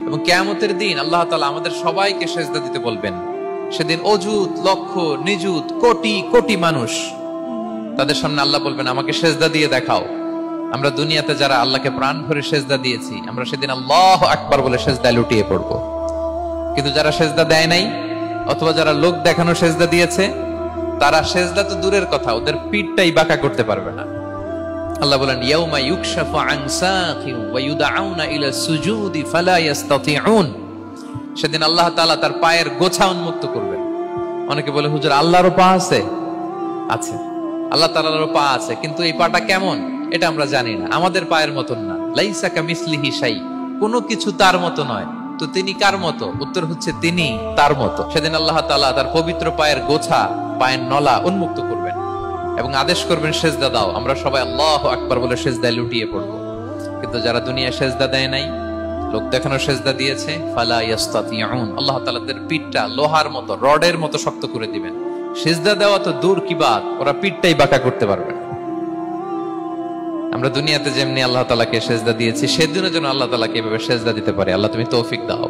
এবং কিয়ামতের দিন আল্লাহ তাআলা আমাদের সবাইকে সেজদা দিতে বলবেন। সেদিন অযুত লক্ষ নিযুত কোটি কোটি মানুষ, তাদের সামনে আল্লাহ বলবেন আমাকে সেজদা দিয়ে দেখাও। আমরা দুনিয়াতে যারা আল্লাহকে প্রাণ ভরে সেজদা দিয়েছি, আমরা সেদিন আল্লাহু আকবার বলে সেজদায় লুটিয়ে পড়ব। কিন্তু যারা সেজদা দেয় নাই, অথবা যারা লোক দেখানো সেজদা দিয়েছে, তারা সেজদা তো দূরের কথা, ওদের পিঠটাই বাঁকা করতে পারবে না। আল্লাহ বলেন ইয়াউমা ইউকশাফু আন সাকিন ওয়া ইউদআউনা ইলা সুজুদি ফালা ইস্তাতিউন। সেদিন আল্লাহ তাআলা তার পায়ের গোছা উন্মুক্ত করবেন। অনেকে বলে হুজুর আল্লাহরও পা আছে? আছে, আল্লাহ তাআলারও পা আছে, কিন্তু এই পাটা কেমন এটা আমরা জানি না, আমাদের পায়ের মতন না। লাইসা কামিসলিহি শাই, কোনো কিছু তার মতো নয়। তো তিনি কার মতো? উত্তর হচ্ছে তিনি তার মতো। সেদিন আল্লাহ তাআলা তার পবিত্র পায়ের গোছা, পায়ের নলা উন্মুক্ত করবেন এবং আদেশ করবেন সেজদা দাও। আমরা সবাই আল্লাহু আকবার বলে সেজদায় লুটিয়ে পড়ব। কিন্তু যারা দুনিয়ায় সেজদা দেয় নাই, লোক দেখানো সেজদা দিয়েছে, ফালা ইস্তাতিউন, আল্লাহ তাআলা তাদের পিঠটা লোহার মতো, রডের মতো শক্ত করে দিবেন। সেজদা দেওয়া তো দূর কি বাত, ওরা পিঠটাই বাঁকা করতে পারবে না। আমরা দুনিয়াতে যেমনি আল্লাহ তাআলাকে সেজদা দিয়েছি, সেদিনের জন্য আল্লাহ তাআলাকে এভাবে সেজদা দিতে পারে। আল্লাহ তুমি তৌফিক দাও।